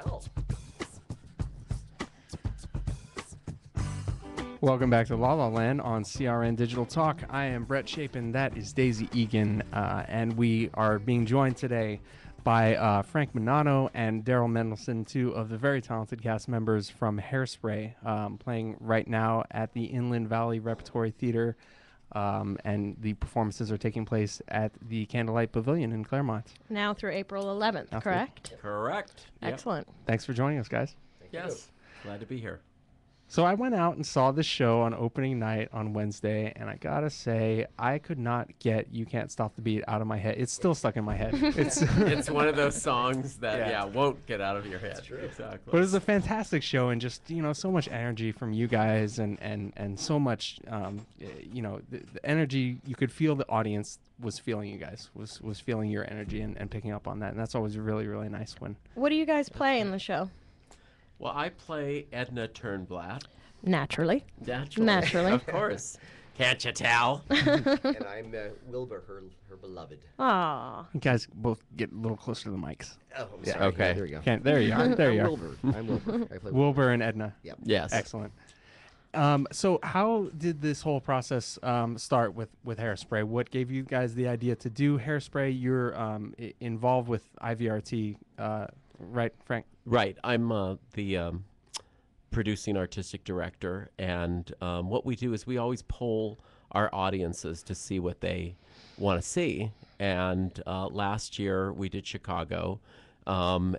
tell. Welcome back to La La Land on CRN Digital Talk. I am Brett Chapin. That is Daisy Egan. And we are being joined today by Frank Minano and Daryl Mendelson, two of the very talented cast members from Hairspray, playing right now at the Inland Valley Repertory Theater. And the performances are taking place at the Candlelight Pavilion in Claremont. Now through April 11th, Now through- correct? Correct. Yep. Excellent. Thanks for joining us, guys. Yes. Glad to be here. So I went out and saw this show on opening night on Wednesday, and I gotta say, I could not get "You Can't Stop the Beat" out of my head. It's still stuck in my head. It's It's one of those songs that Yeah. won't get out of your head. Exactly. But it was a fantastic show, and just so much energy from you guys, and so much the energy. You could feel the audience was feeling you guys, was feeling your energy and picking up on that, and that's always really, really nice when. What do you guys play in the show? Well, I play Edna Turnblatt. Naturally. Naturally. Of course. Can't you tell? And I'm Wilbur, her beloved. Aw. You guys both get a little closer to the mics. Oh, Yeah, sorry. okay. There we go. There you are. There I'm you are. Wilbur. I'm Wilbur. I play Wilbur and Edna. Yep. Yes. Excellent. So how did this whole process start with Hairspray? What gave you guys the idea to do Hairspray? You're involved with IVRT, right, Frank? Right. I'm the producing artistic director, and what we do is we always poll our audiences to see what they want to see. And last year we did Chicago, so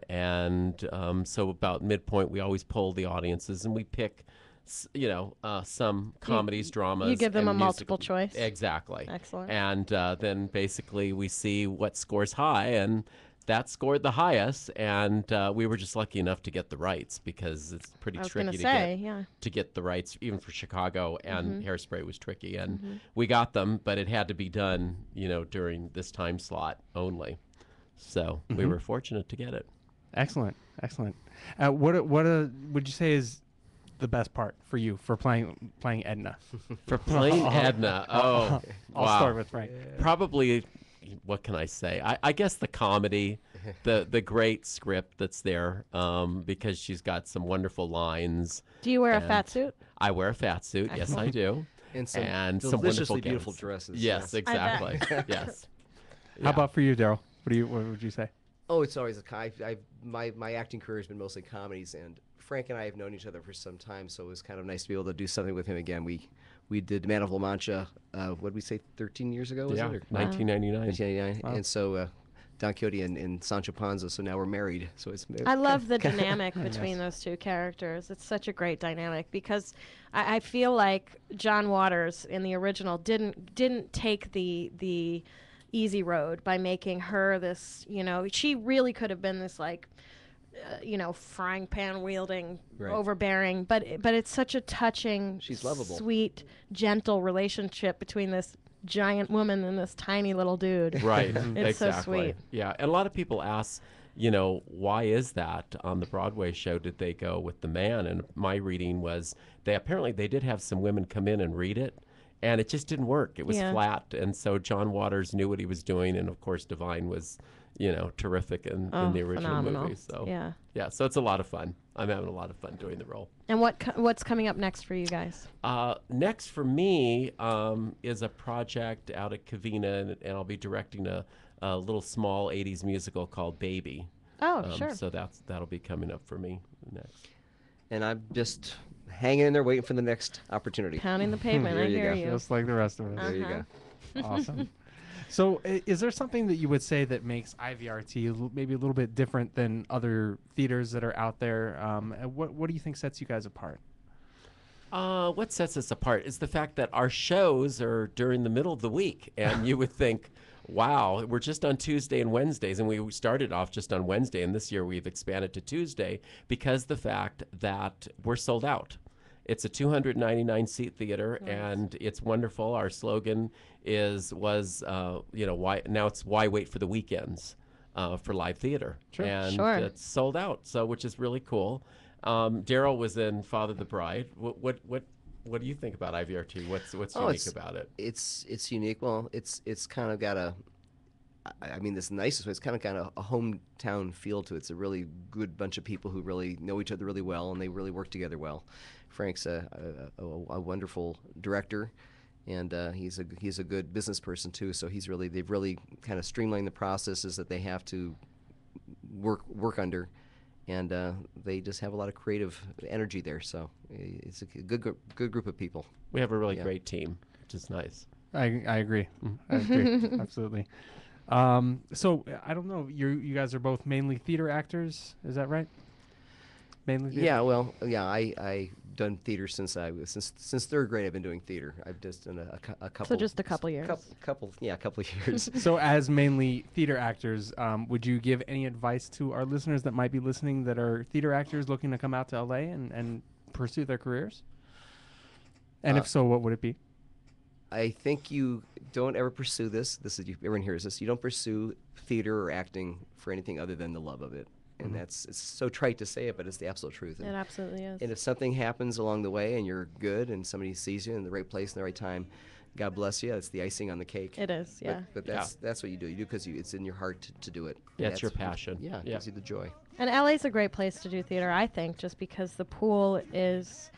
about midpoint we always poll the audiences, and we pick some comedies, dramas. You give them and a multiple musical- choice. Exactly. Excellent. And then basically we see what scores high, and that scored the highest. And we were just lucky enough to get the rights, because it's pretty I was tricky going to to say, get yeah. to get the rights, even for Chicago, and Mm-hmm. Hairspray was tricky. And we got them, but it had to be done, during this time slot only. So we were fortunate to get it. Excellent. What would you say is the best part for you for playing Edna? For playing Edna, I'll wow. start with Frank. Probably, what can I say? I guess the comedy, the great script that's there, because she's got some wonderful lines. Do you wear a And fat suit? I wear a fat suit. Yes, I do. And some some deliciously wonderful beautiful gowns. dresses. Yes, exactly. Yes. How about for you, Daryl? What would you say? Oh, it's always my acting career has been mostly comedies, and Frank and I have known each other for some time, so it was kind of nice to be able to do something with him again. We did Man of La Mancha, what did we say, 13 years ago, was Yeah, it? Or 1999. 1999. And so Don Quixote and Sancho Panza, so now we're married. So it's I love the dynamic between those two characters. It's such a great dynamic, because I feel like John Waters in the original didn't take the easy road by making her this, she really could have been this frying pan wielding, Right. overbearing, but it's such a touching, She's lovable. sweet, gentle relationship between this giant woman and this tiny little dude. Right. It's so exactly. sweet. Yeah, and a lot of people ask, why is that on the Broadway show? Did they go with the man? And my reading was they did have some women come in and read it, and it just didn't work. It was Yeah. flat, and so John Waters knew what he was doing, and of course Divine was, terrific in the original phenomenal. movie. So Yeah. so it's a lot of fun. I'm having a lot of fun doing the role. And what's coming up next for you guys? Next for me is a project out at Covina, and I'll be directing a little small 80s musical called Baby. Oh, sure. So that'll be coming up for me next. And I'm just hanging in there waiting for the next opportunity. Pounding the pavement. There I you hear go. you. Just like the rest of us. There you Uh-huh. go. Awesome. So, is there something that you would say that makes IVRT maybe a little bit different than other theaters that are out there? And what do you think sets you guys apart? What sets us apart is the fact that our shows are during the middle of the week, and you would think, wow, we're just on Tuesday and Wednesdays, and we started off just on Wednesday, and this year we've expanded to Tuesday because the fact that we're sold out. It's a 299 seat theater, and it's wonderful. Our slogan was why wait for the weekends for live theater, and Sure. it's sold out. So which is really cool. Daryl was in Father the Bride. What do you think about IVRT? What's unique about it? It's unique. Well, it's kind of got I mean this in the nicest way. It's kind of a hometown feel to it. It's a really good bunch of people who really know each other really well, and they really work together well. Frank's a wonderful director, and he's a good business person too. So they've really kind of streamlined the processes that they have to work under, and they just have a lot of creative energy there. So it's a good group of people. We have a really great team, which is nice. I agree. I agree. Absolutely. So I don't know. You guys are both mainly theater actors. Is that right? Mainly theater? Yeah. Well. Yeah. I done theater since third grade. I've been doing theater. I've just done a couple. So just a couple years. Couple years. So as mainly theater actors, would you give any advice to our listeners that might be listening that are theater actors looking to come out to LA and pursue their careers? And if so, what would it be? I think you don't ever pursue this. Everyone hears this. You don't pursue theater or acting for anything other than the love of it. And it's so trite to say it, but it's the absolute truth. It absolutely is. And if something happens along the way and you're good and somebody sees you in the right place in the right time, God bless you. It's the icing on the cake. It is, yeah. But that's what you do. You do because it's in your heart to do it. Yeah, And it's your that's- passion. Yeah, it Yeah. gives you the joy. And LA's a great place to do theater, I think, just because the pool is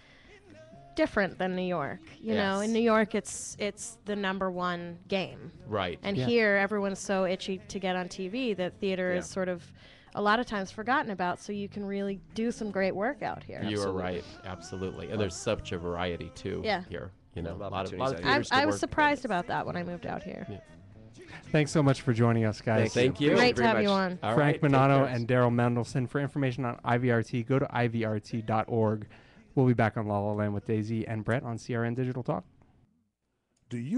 different than New York. You know, in Yes. New York, it's the number one game. Right. And Yeah. here, everyone's so itchy to get on TV that theater Yeah. is sort of a lot of times forgotten about, so you can really do some great work out here. You are Absolutely. right. Absolutely. And there's such a variety too Yeah. here. You know, A lot of a lot of opportunities out here. theaters to I was work surprised in. about that when I moved out here. Yeah. Thanks so much for joining us, guys. Thank you. Great to very have you much. on. All Frank right, take Manano care. and Daryl Mendelson. For information on IVRT, go to ivrt.org. We'll be back on La La Land with Daisy and Brett on CRN Digital Talk. Do you